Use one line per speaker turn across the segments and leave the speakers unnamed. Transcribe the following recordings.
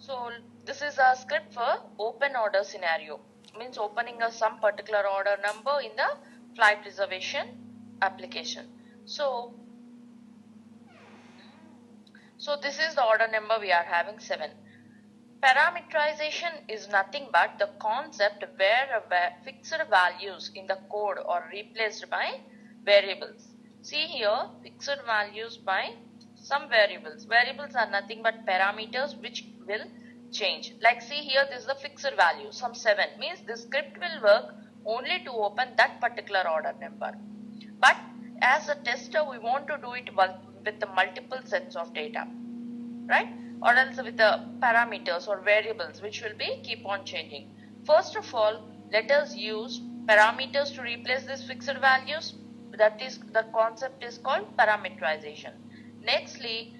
So this is a script for open order scenario. Means opening some particular order number in the flight reservation application. So this is the order number we are having 7. Parameterization is nothing but the concept where fixed values in the code are replaced by variables. See here, fixed values by some variables. Variables are nothing but parameters which will change. Like see here, this is the fixed value, some 7. Means this script will work only to open that particular order number. But as a tester, we want to do it with the multiple sets of data, right? Or else with the parameters or variables which will be keep on changing. First of all, let us use parameters to replace these fixed values. That is, the concept is called parameterization. Nextly,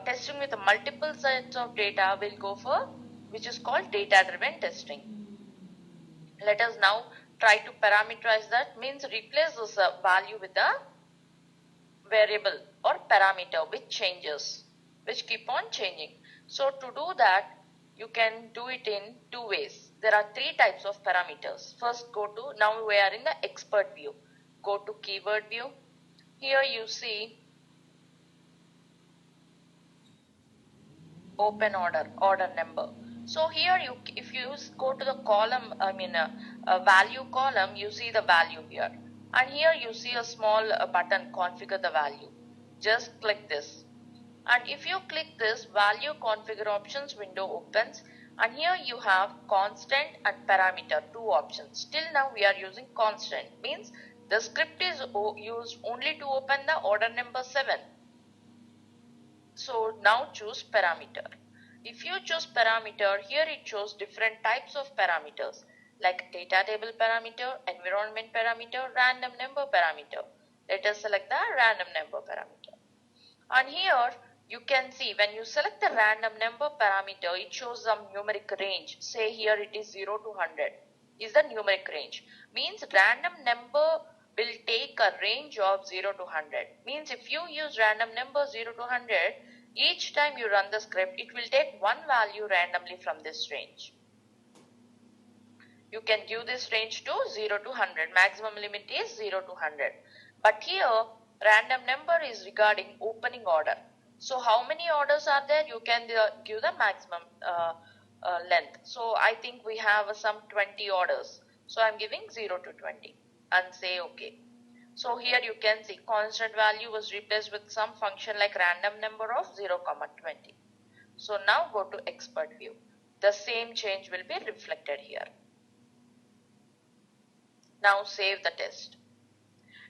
testing with the multiple sets of data will go for, which is called data driven testing. Let us now try to parameterize that, means replace this value with a variable or parameter which changes, which keep on changing. So to do that, you can do it in two ways. There are 3 types of parameters. First now we are in the expert view. Go to keyword view. Here you see open order number. So here if you go to the column, value column, you see the value here. And here you see a small button, configure the value. Just click this. And if you click this, value configure options window opens, and here you have constant and parameter, 2 options. Till now we are using constant, means the script is used only to open the order number 7. So now choose parameter. If you choose parameter, here it shows different types of parameters like data table parameter, environment parameter, random number parameter. Let us select the random number parameter. And here you can see when you select the random number parameter, it shows some numeric range. Say here it is 0 to 100 is the numeric range. Means random number will take a range of 0 to 100. Means if you use random number 0 to 100, each time you run the script, it will take one value randomly from this range. You can give this range to 0 to 100. Maximum limit is 0 to 100. But here random number is regarding opening order. So how many orders are there? You can give the maximum length. So I think we have some 20 orders. So I'm giving 0 to 20 and say OK. So here you can see constant value was replaced with some function like random number of 0, 20. So now go to expert view. The same change will be reflected here. Now save the test.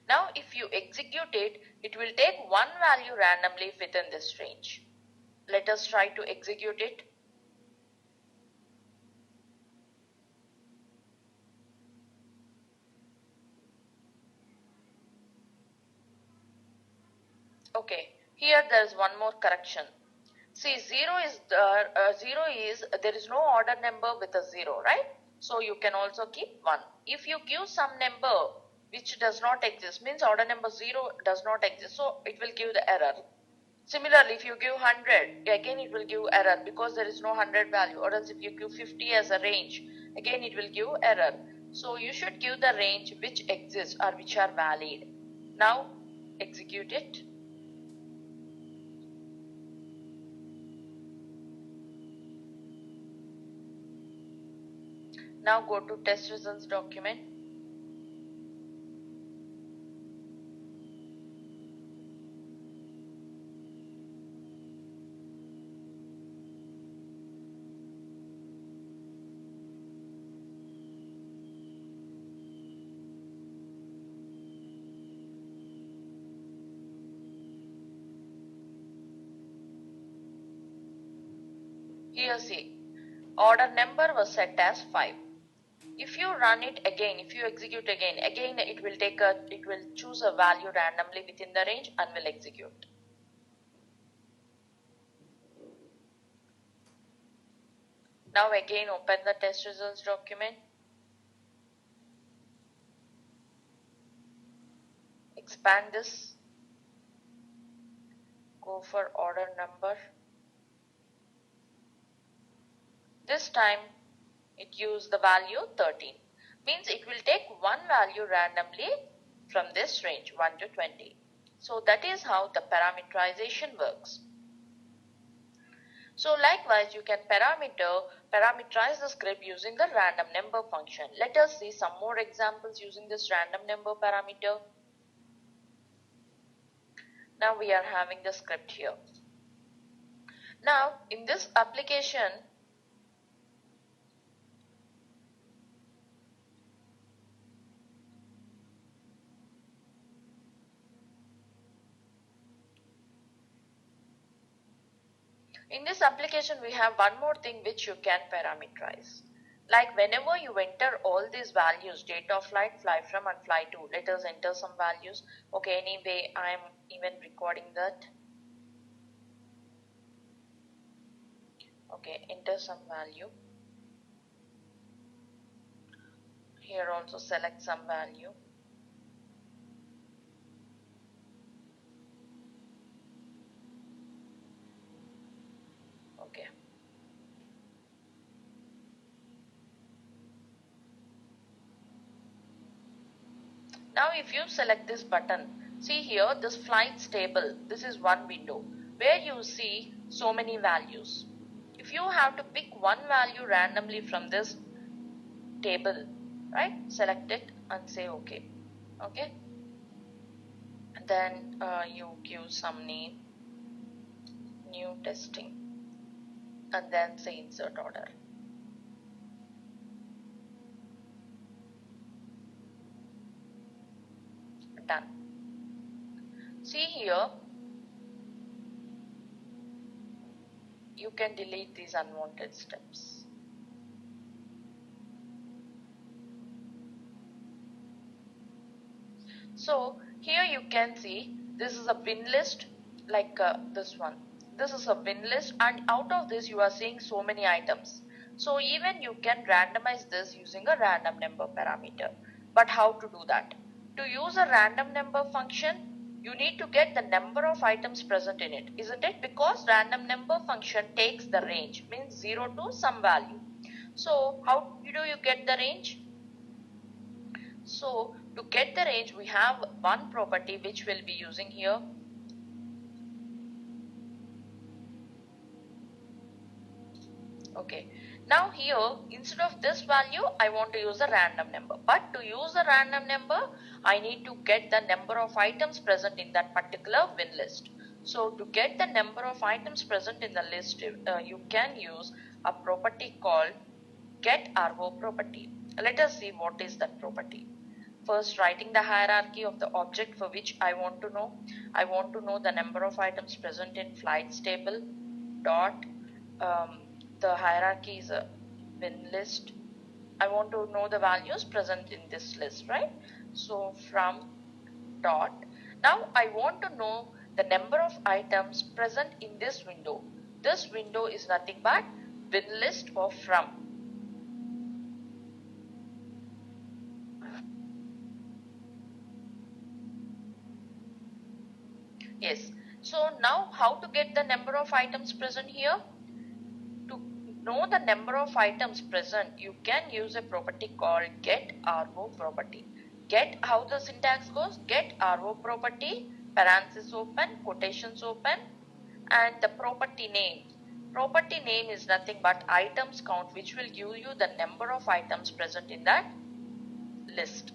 Now if you execute it, it will take one value randomly within this range. Let us try to execute it. Okay, here there is one more correction. See, 0 is there is no order number with a 0, right? So you can also keep 1. If you give some number which does not exist, means order number 0 does not exist, so it will give the error. Similarly, if you give 100, again it will give error because there is no 100 value. Or else if you give 50 as a range, again it will give error. So you should give the range which exists or which are valid. Now execute it. Now go to test results document. Here see, order number was set as 5. If you run it again, if you execute again it will choose a value randomly within the range and will execute. Now again open the test results document. Expand this. Go for order number. This time it used the value 13. Means it will take one value randomly from this range 1 to 20. So that is how the parameterization works. So likewise you can parameterize the script using the random number function. Let us see some more examples using this random number parameter. Now we are having the script here. Now in this application, we have one more thing which you can parameterize. Like whenever you enter all these values, date of flight, fly from and fly to, let us enter some values. Okay, anyway, I am even recording that. Okay, enter some value. Here also select some value. Okay. Now if you select this button, see here this flights table, this is one window where you see so many values. If you have to pick one value randomly from this table, right, select it and say okay. Okay, and then you give some name, new testing, and then say insert order. Done. See here, you can delete these unwanted steps. So here you can see this is a win list, like this one. This is a win list, and out of this you are seeing so many items. So even you can randomize this using a random number parameter. But how to do that? To use a random number function, you need to get the number of items present in it, isn't it? Because random number function takes the range, means 0 to some value. So how do you get the range? So to get the range, we have one property which we'll be using here. Okay, now here instead of this value I want to use a random number, but to use a random number I need to get the number of items present in that particular win list. So to get the number of items present in the list, you can use a property called getRO property. Let us see what is that property. First, writing the hierarchy of the object for which I want to know. I want to know the number of items present in flights table dot the hierarchy is a win list. I want to know the values present in this list, right? So from dot, now I want to know the number of items present in this window. This window is nothing but win list of from. Yes. So now how to get the number of items present here? To know the number of items present, you can use a property called getRO property. Get, how the syntax goes, getRO property, parenthesis open, quotations open, and the property name. Property name is nothing but items count, which will give you the number of items present in that list.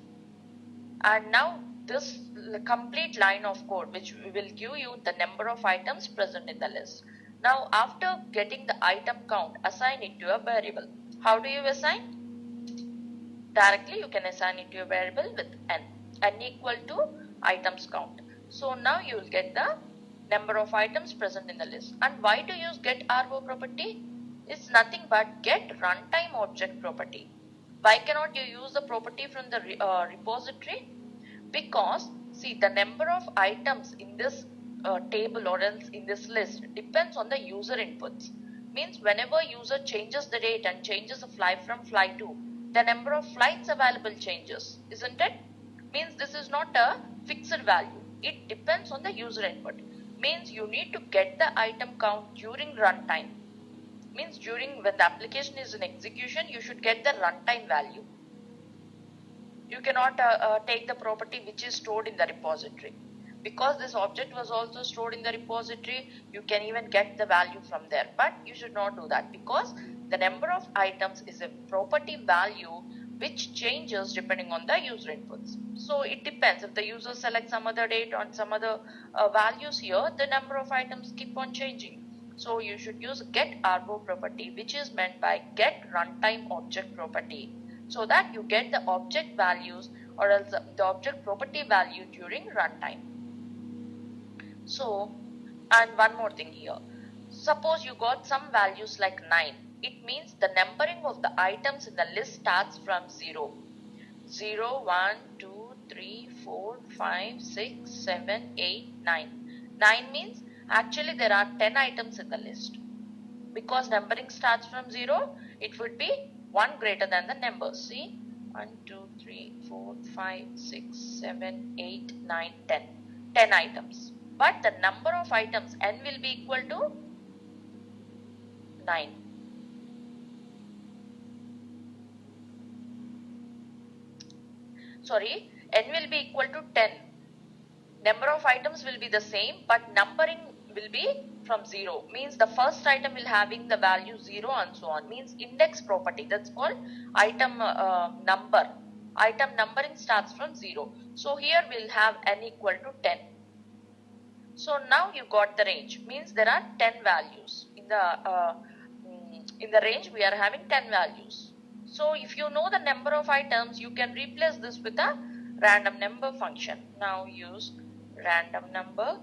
And now this complete line of code which will give you the number of items present in the list. Now after getting the item count, assign it to a variable. How do you assign? Directly you can assign it to a variable with n equal to items count. So now you will get the number of items present in the list. And why to use getRO property? It's nothing but get runtime object property. Why cannot you use the property from the repository? Because see, the number of items in this table or else in this list depends on the user inputs. Means whenever user changes the date and changes the fly from fly to, the number of flights available changes, isn't it? Means this is not a fixed value. It depends on the user input. Means you need to get the item count during runtime. Means during when the application is in execution, you should get the runtime value. You cannot take the property which is stored in the repository. Because this object was also stored in the repository, you can even get the value from there. But you should not do that, because the number of items is a property value which changes depending on the user inputs. So it depends. If the user selects some other date on some other values here, the number of items keep on changing. So you should use get arbo property, which is meant by get runtime object property, so that you get the object values or else the object property value during runtime. So, and one more thing here. Suppose you got some values like 9. It means the numbering of the items in the list starts from 0. 0, 1, 2, 3, 4, 5, 6, 7, 8, 9. 9 means actually there are 10 items in the list. Because numbering starts from 0, it would be 1 greater than the number. See, 1, 2, 3, 4, 5, 6, 7, 8, 9, 10. 10 items. But the number of items n will be equal to 9. Sorry, n will be equal to 10. Number of items will be the same, but numbering will be from 0. Means the first item will having the value 0 and so on. Means index property, that's called item number. Item numbering starts from 0. So here we'll have n equal to 10. So now you got the range. Means there are 10 values. In the range we are having 10 values. So if you know the number of items, you can replace this with a random number function. Now use random number.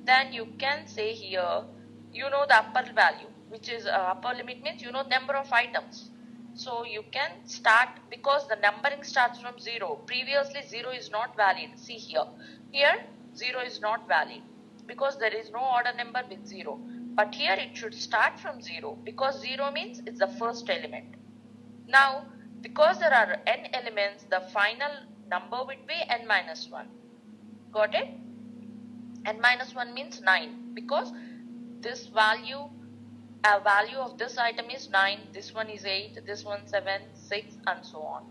Then you can say here, you know the upper value, which is upper limit means you know number of items. So you can start, because the numbering starts from 0. Previously 0 is not valid. See here. Here 0 is not valid because there is no order number with 0. But here it should start from 0, because 0 means it's the first element. Now, because there are n elements, the final number would be n minus 1. Got it? N minus 1 means 9, because this value of this item is 9, this one is 8, this one 7, 6 and so on.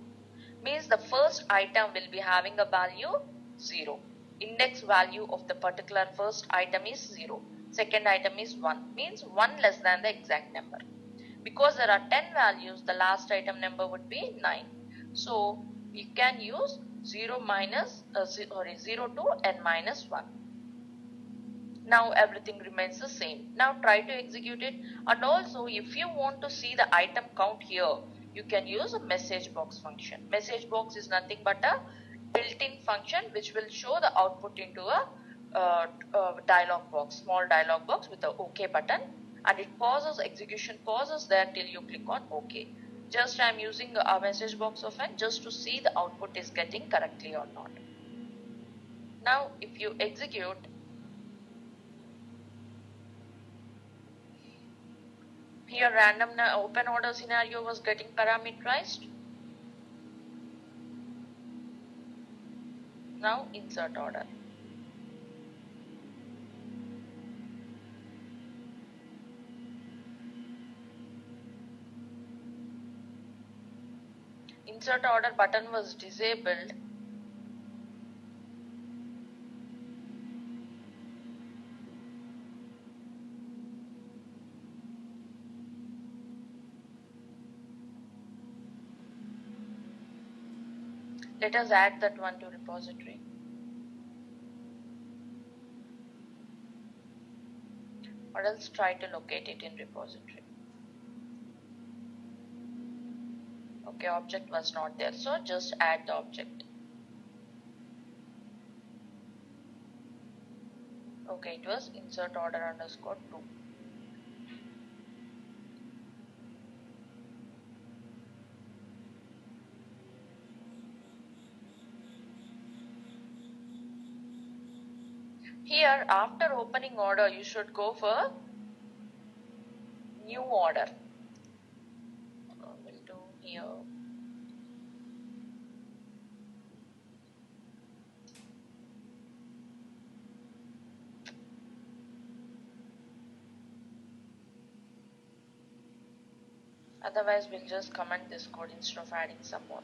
Means the first item will be having a value 0. Index value of the particular first item is 0. Second item is 1. Means 1 less than the exact number. Because there are 10 values, the last item number would be 9. So we can use 0 to n minus 1. Now everything remains the same. Now try to execute it. And also if you want to see the item count here, you can use a message box function. Message box is nothing but a built-in function which will show the output into a dialog box, small dialog box with the OK button, and it pauses, execution pauses there till you click on OK. Just I am using a message box of n just to see the output is getting correctly or not. Now if you execute, here random open order scenario was getting parameterized. Now insert order. Insert order button was disabled. Let us add that one to repository. Or else try to locate it in repository. Okay, object was not there, so just add the object. Okay, it was insert order underscore 2. Here after opening order you should go for new order. We'll do here. Otherwise, we'll just comment this code instead of adding some more.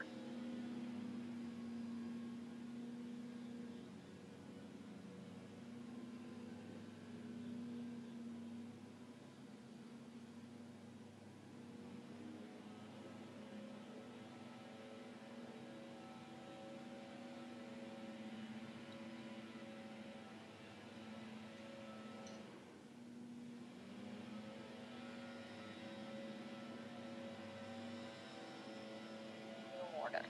New order.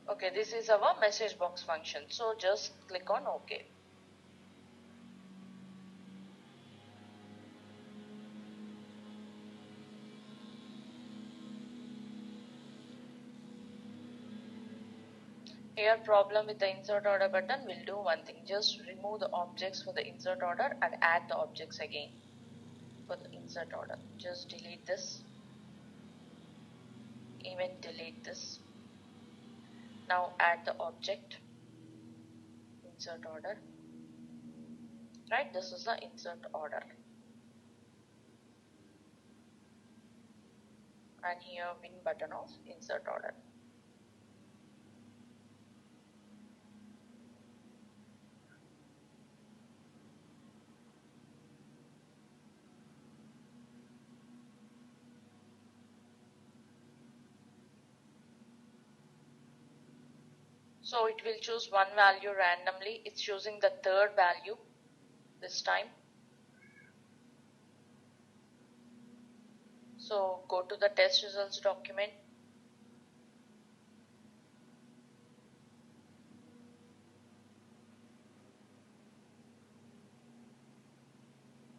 Okay, this is our message box function. So just click on OK. Here, problem with the insert order button, we'll do one thing. Just remove the objects for the insert order and add the objects again for the insert order. Just delete this. Even delete this. Now add the object. Insert order. Right, this is the insert order. And here win button of insert order. So it will choose one value randomly. It's choosing the third value this time. So go to the test results document.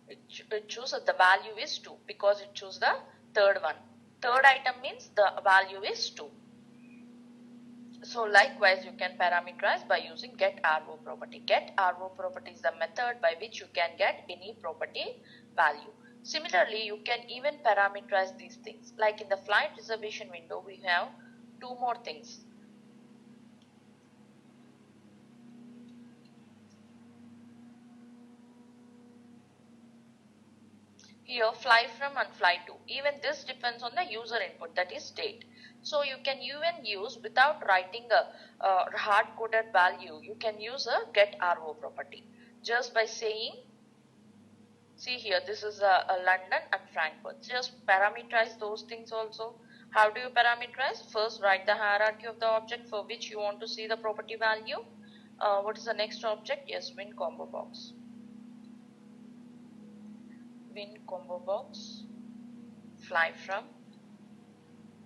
It chooses the value is 2 because it chose the third one. Third item means the value is 2. So likewise, you can parameterize by using getRO property. GetRO property is the method by which you can get any property value. Similarly, you can even parameterize these things. Like in the flight reservation window, we have two more things. Here, fly from and fly to. Even this depends on the user input, that is state. So you can even use, without writing a hard-coded value, you can use a getRO property. Just by saying, see here, this is a London and Frankfurt. Just parameterize those things also. How do you parameterize? First, write the hierarchy of the object for which you want to see the property value. What is the next object? Yes, win combo box. Win combo box, fly from,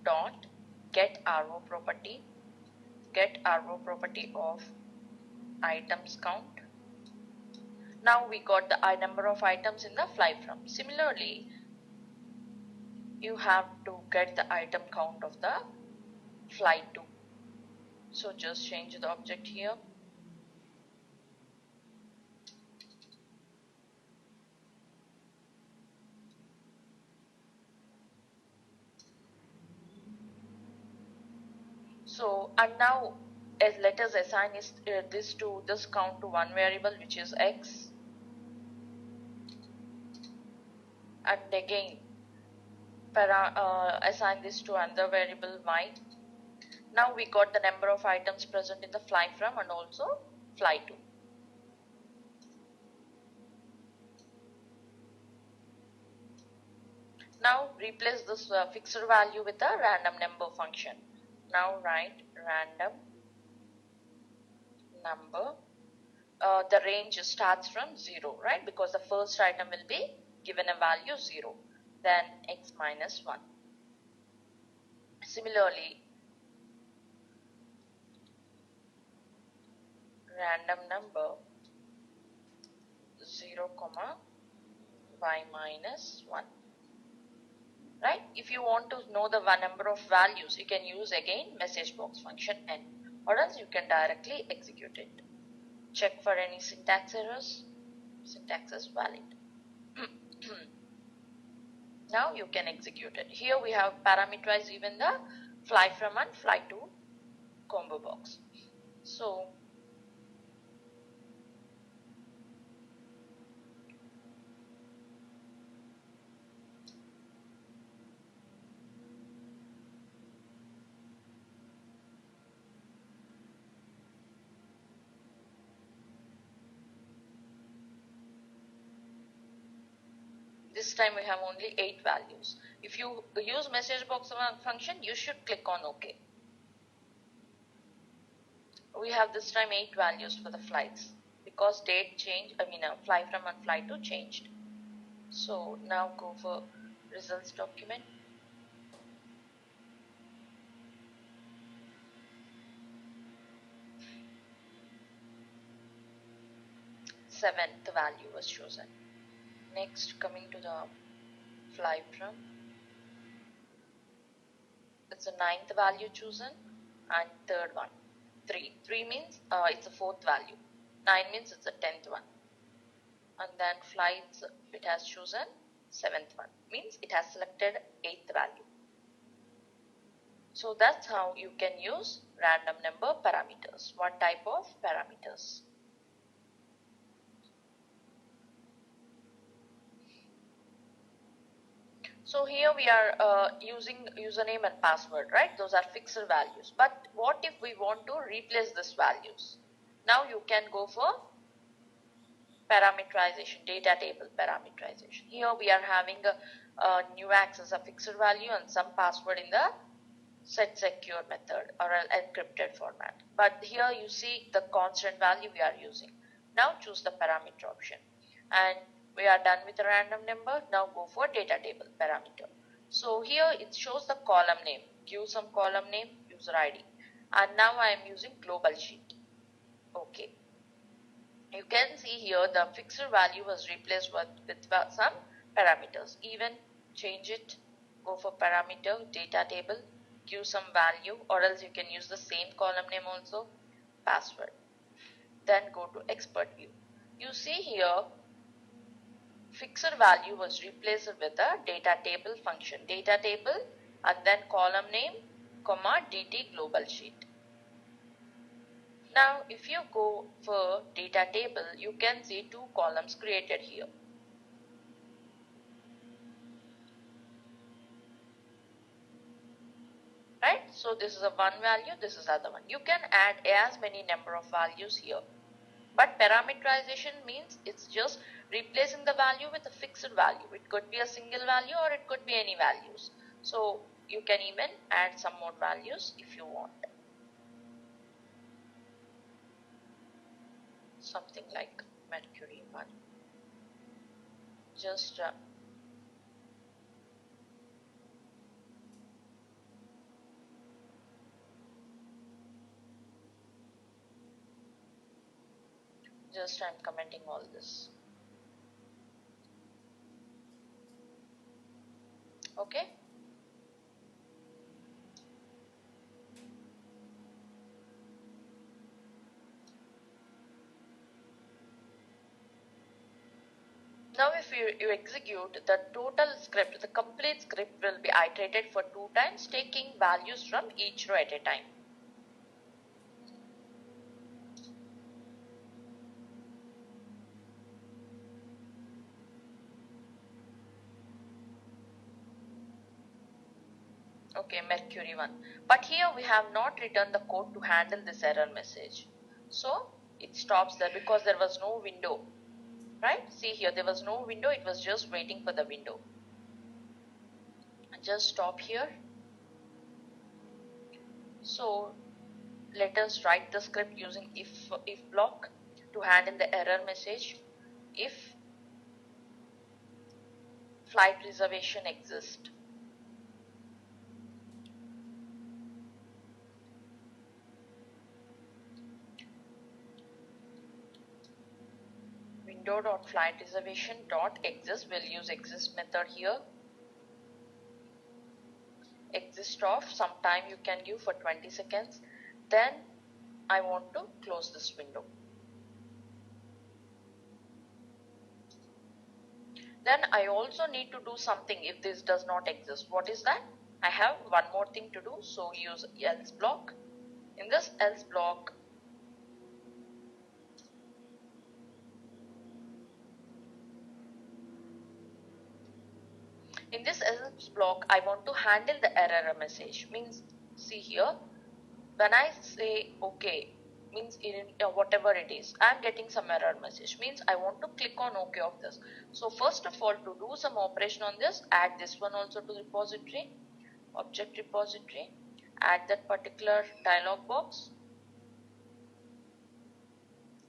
dot, getRO property of items count. Now we got the number of items in the fly from. Similarly, you have to get the item count of the fly to. So just change the object here. So, and now let us assign this count to one variable, which is x, and again assign this to another variable y. Now we got the number of items present in the fly from and also fly to. Now replace this fixed value with a random number function. Now write random number. The range starts from 0, right? Because the first item will be given a value 0. Then x minus 1. Similarly, random number 0 comma y minus 1. Right? If you want to know the number of values, you can use again message box function n, or else you can directly execute it. Check for any syntax errors. Syntax is valid. Now you can execute it. Here we have parameterized even the fly from and fly to combo box. So this time we have only 8 values. If you use message box function, you should click on OK. We have this time 8 values for the flights because date changed, fly from and fly to changed. So now go for results document. Seventh value was chosen. Next, coming to the fly from, it's the 9th value chosen, and third one 3. 3 means it's the 4th value. 9 means it's the 10th one. And then flights, it has chosen 7th one, means it has selected 8th value. So that's how you can use random number parameters. What type of parameters? So here we are using username and password, right? Those are fixed values. But what if we want to replace these values? Now you can go for parameterization, data table parameterization. Here we are having a new access, a fixed value, and some password in the set secure method or an encrypted format. But here you see the constant value we are using. Now choose the parameter option. And we are done with the random number. Now go for data table parameter. So here it shows the column name. Give some column name, user ID. And now I am using global sheet. Okay. You can see here the fixed value was replaced with some parameters. Even change it, go for parameter, data table, give some value, or else you can use the same column name also, password. Then go to expert view. You see here fixed value was replaced with a data table function, data table, and then column name, comma dt global sheet. Now if you go for data table, you can see 2 columns created here. Right? So this is a one value, this is other one. You can add as many number of values here. But parameterization means it's just replacing the value with a fixed value. It could be a single value or it could be any values. So you can even add some more values if you want. Something like Mercury 1. Just I'm commenting all this. Okay. Now if you execute the total script, the complete script will be iterated for 2 times, taking values from each row at a time. Okay, Mercury 1. But here we have not written the code to handle this error message. So it stops there because there was no window. Right? See here, there was no window. It was just waiting for the window. Just stop here. So let us write the script using if block to handle the error message. If flight reservation exists. window.flightReservation.exist. We'll use exist method here. Exist of some time you can give for 20 seconds. Then I want to close this window. Then I also need to do something if this does not exist. What is that? I have one more thing to do. So use else block. In this else block, I want to handle the error message. Means, see here, when I say OK, means in whatever it is, I am getting some error message. Means I want to click on OK of this. So first of all, to do some operation on this, add this one also to the repository, object repository, add that particular dialog box.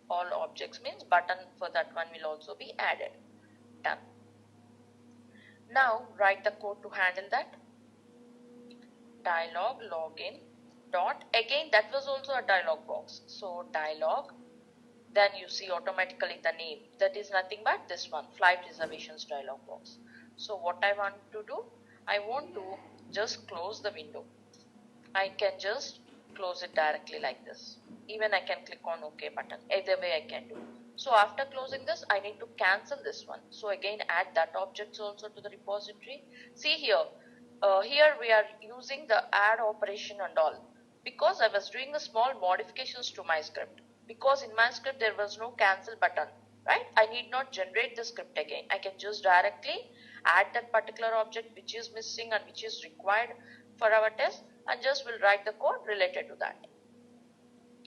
All objects means button for that one will also be added. Done. Now write the code to handle that. Dialog login dot, again that was also a dialog box. So dialog, then you see automatically the name, that is nothing but this one, flight reservations dialog box. So what I want to do, I want to just close the window. I can just close it directly like this. Even I can click on OK button. Either way I can do. So after closing this, I need to cancel this one. So again add that objects also to the repository. See here, here we are using the add operation and all. Because I was doing the small modifications to my script. Because in my script there was no cancel button. Right? I need not generate the script again. I can just directly add that particular object which is missing and which is required for our test, and just will write the code related to that.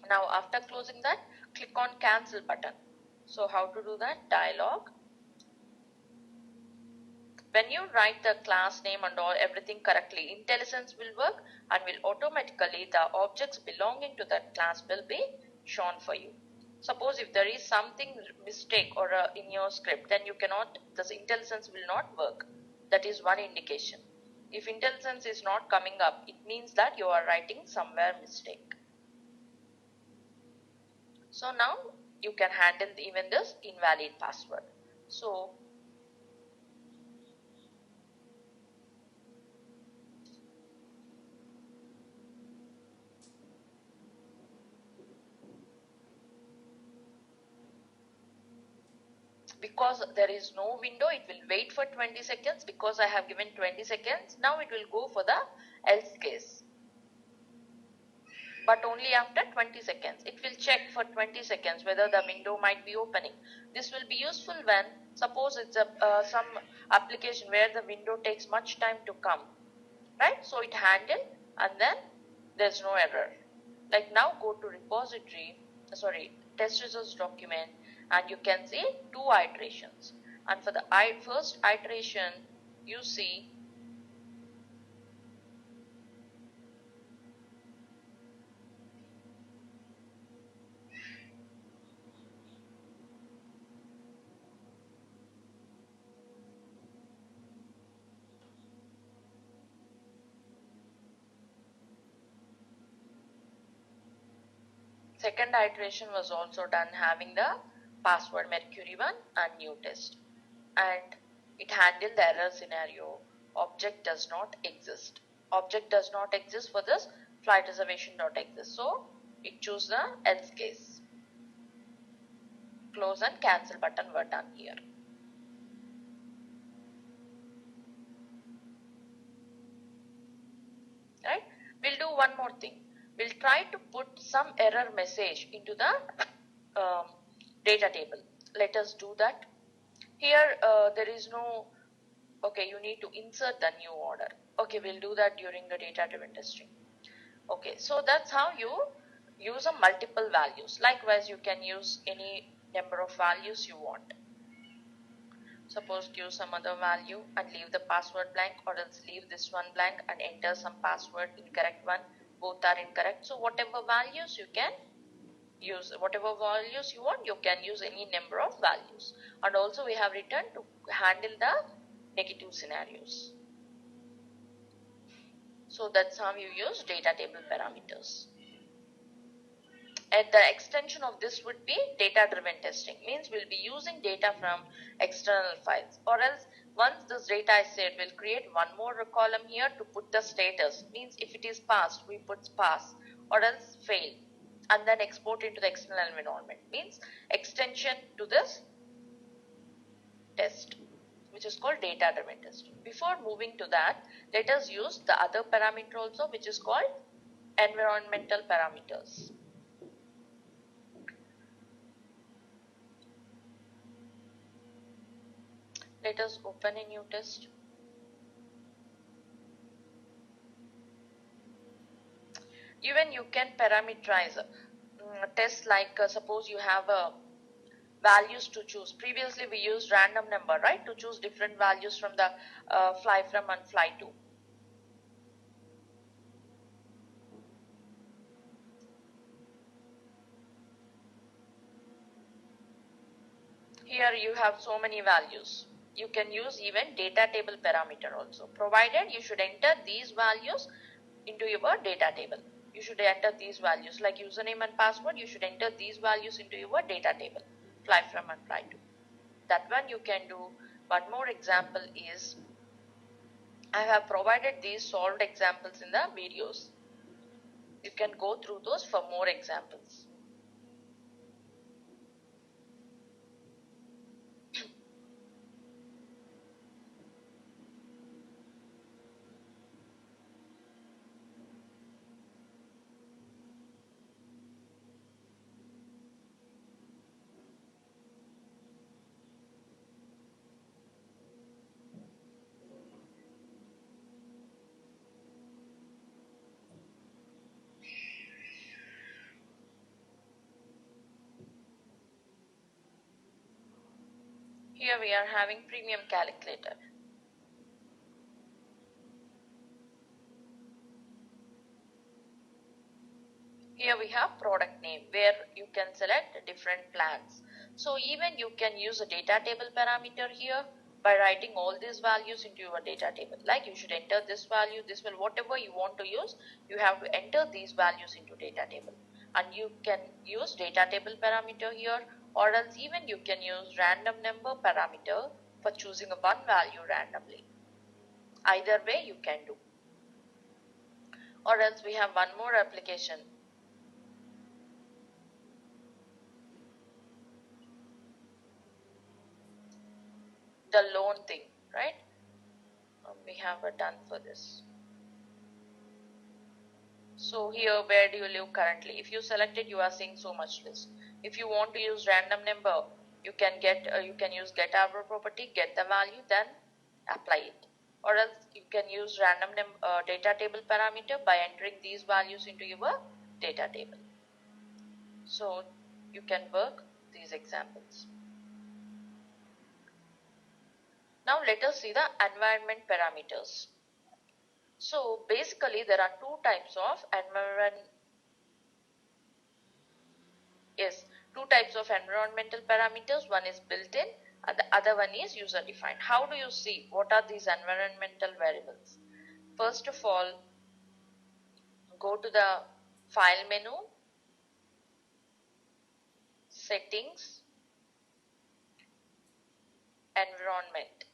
Now after closing that, click on cancel button. So how to do that? Dialog. When you write the class name and all everything correctly, IntelliSense will work and will automatically the objects belonging to that class will be shown for you. Suppose if there is something mistake or in your script, then you cannot, this IntelliSense will not work. That is one indication. If IntelliSense is not coming up, it means that you are writing somewhere mistake. So now you can handle even this invalid password. So because there is no window, it will wait for 20 seconds. Because I have given 20 seconds, now it will go for the else case. But only after 20 seconds. It will check for 20 seconds whether the window might be opening. This will be useful when, suppose it's some application where the window takes much time to come. Right? So it handle and then there's no error. Like now go to repository, test results document, and you can see 2 iterations. And for the first iteration, you see second iteration was also done having the password Mercury one and new test, and it handled the error scenario. Object does not exist. Object does not exist for this flight reservation.exist. So it choose the else case. Close and cancel button were done here. Right? We'll do one more thing. We'll try to put some error message into the data table. Let us do that. Here there is no, okay, you need to insert the new order. Okay, we'll do that during the data driven testing. Okay, so that's how you use a multiple values. Likewise, you can use any number of values you want. Suppose give some other value and leave the password blank, or else leave this one blank and enter some password incorrect one. Both are incorrect. So whatever values you can use, whatever values you want, you can use any number of values. And also we have written to handle the negative scenarios. So that's how you use data table parameters. And the extension of this would be data driven testing, means we'll be using data from external files, or else once this data is saved, we'll create one more column here to put the status, means if it is passed we put pass, or else fail, and then export into the external environment, means extension to this test, which is called data driven test. Before moving to that, let us use the other parameter also, which is called environmental parameters. Let us open a new test. Even you can parameterize tests, like suppose you have values to choose. Previously we used random number, right, to choose different values from the fly from and fly to. Here you have so many values. You can use even data table parameter also, provided you should enter these values into your data table. You should enter these values like username and password. You should enter these values into your data table, fly from and fly to. That one you can do. One more example is, I have provided these solved examples in the videos. You can go through those for more examples. Here we are having premium calculator. Here we have product name, where you can select different plans. So even you can use a data table parameter here by writing all these values into your data table. Like you should enter this value, this will, whatever you want to use, you have to enter these values into data table. And you can use data table parameter here, or else even you can use random number parameter for choosing a one value randomly. Either way you can do. Or else we have one more application, the loan thing, right? We have a done for this. So here, where do you live currently? If you select it, you are seeing so much list. If you want to use random number, you can use get our property, get the value, then apply it. Or else you can use random data table parameter by entering these values into your data table. So you can work these examples. Now let us see the environment parameters. So basically there are two types of environmental parameters. One is built-in and the other one is user-defined. How do you see what are these environmental variables? First of all, go to the file menu, settings, environment.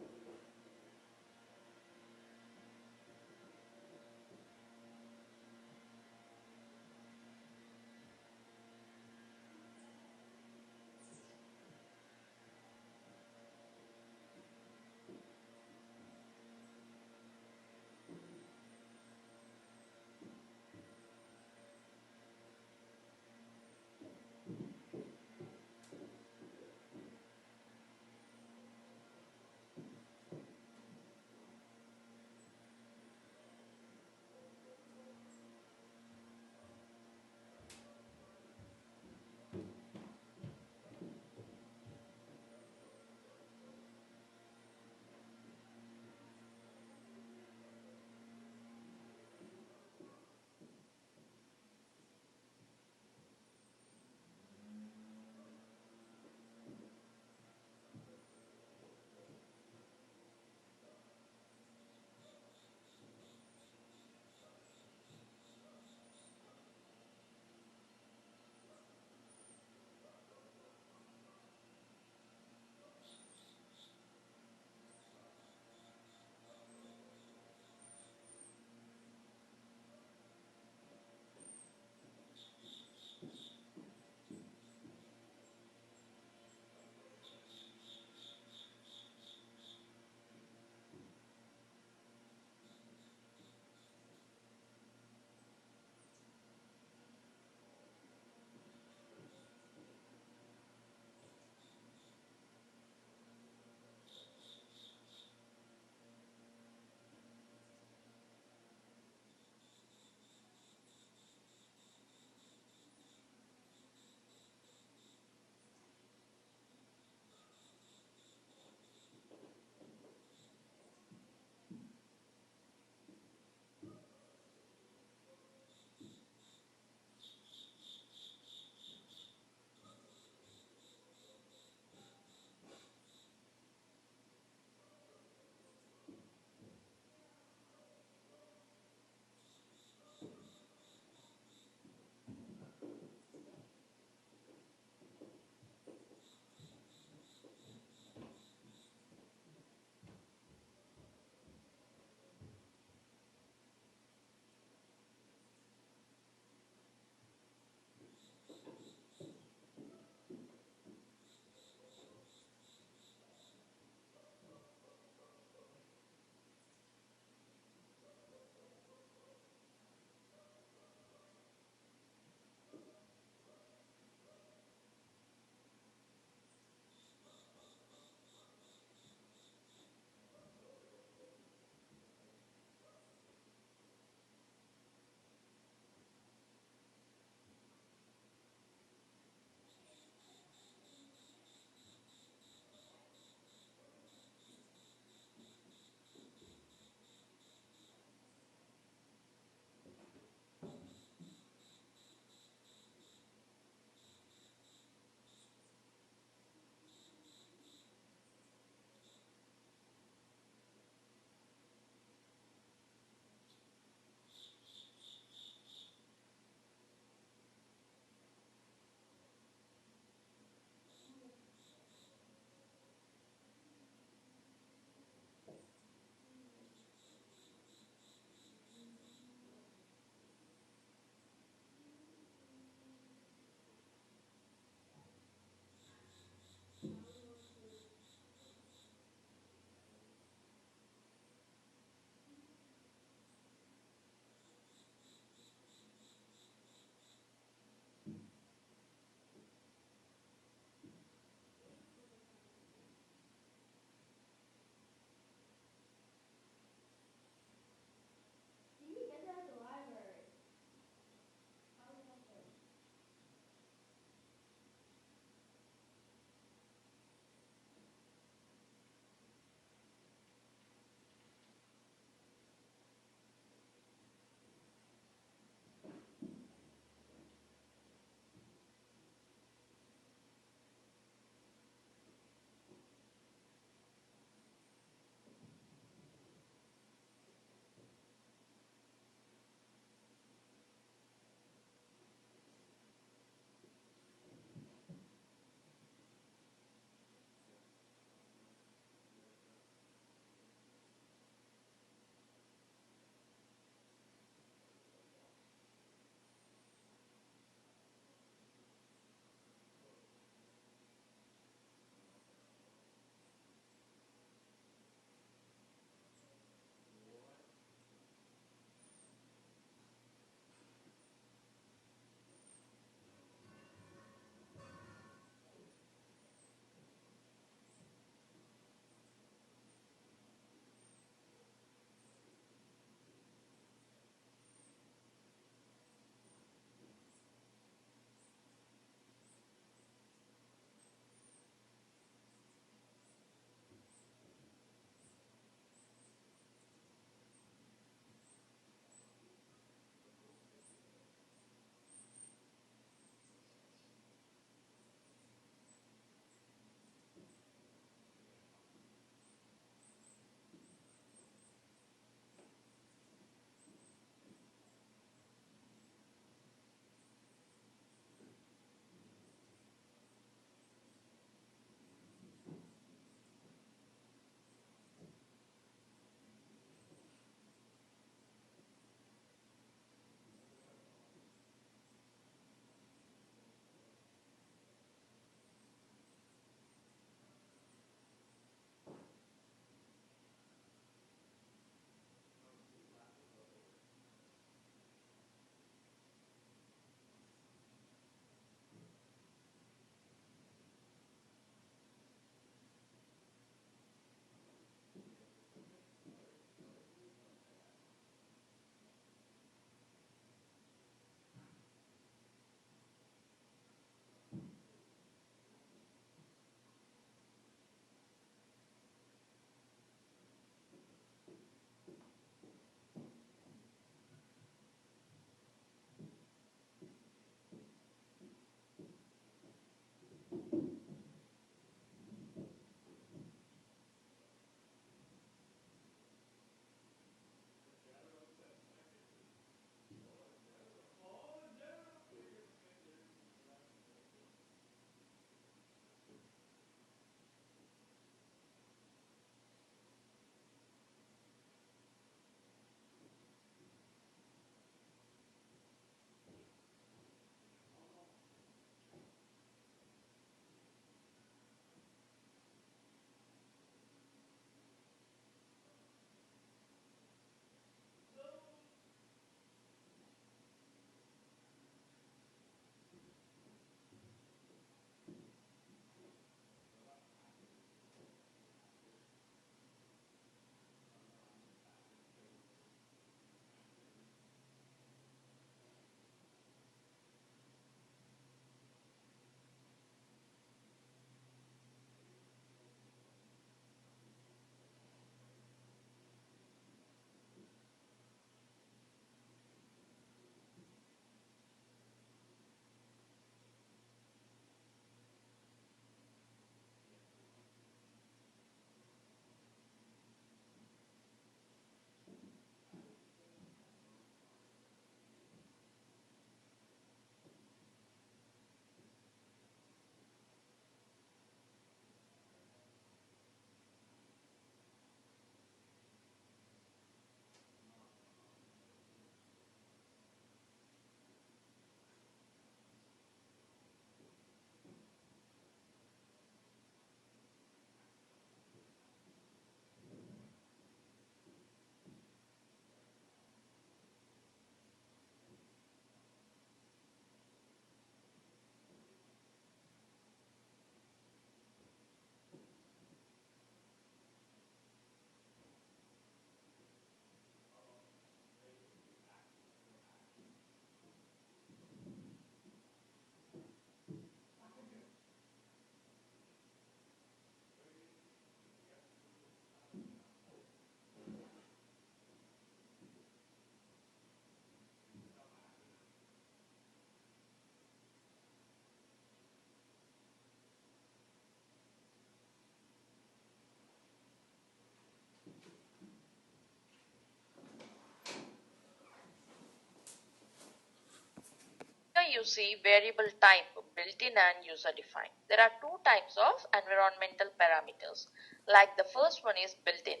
you see variable type, built-in and user-defined. There are two types of environmental parameters. Like the first one is built-in.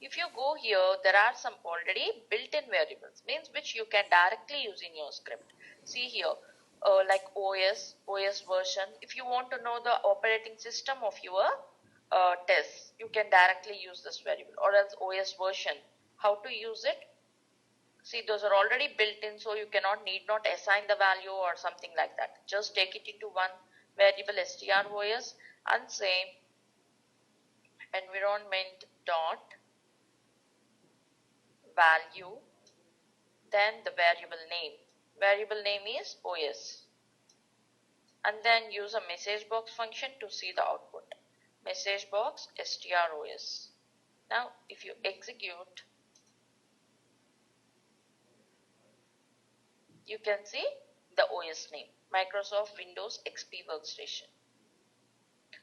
If you go here, there are some already built-in variables, means which you can directly use in your script. See here, like OS version. If you want to know the operating system of your test, you can directly use this variable, or else OS version. How to use it? See, those are already built in, so you need not assign the value or something like that. Just take it into one variable stros and say environment dot value, then the variable name. Variable name is OS, and then use a message box function to see the output. Message box stros. Now, if you execute, you can see the OS name, Microsoft Windows XP Workstation.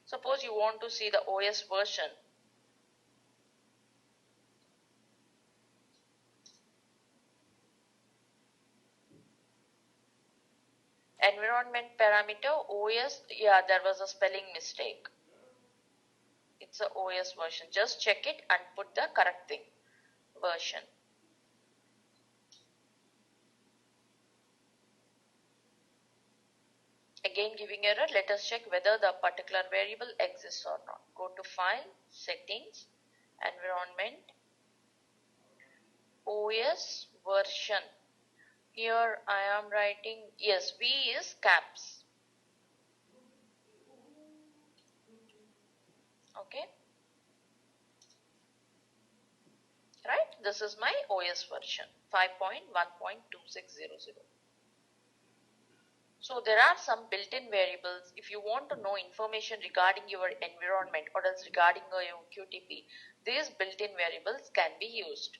Suppose you want to see the OS version. Environment parameter OS, yeah, there was a spelling mistake. It's a OS version. Just check it and put the correct thing. Version. Again giving error. Let us check whether the particular variable exists or not. Go to File, Settings, Environment, OS version. Here I am writing, yes, V is caps. Okay. Right, this is my OS version 5.1.2600. So there are some built-in variables. If you want to know information regarding your environment or else regarding your QTP, these built-in variables can be used.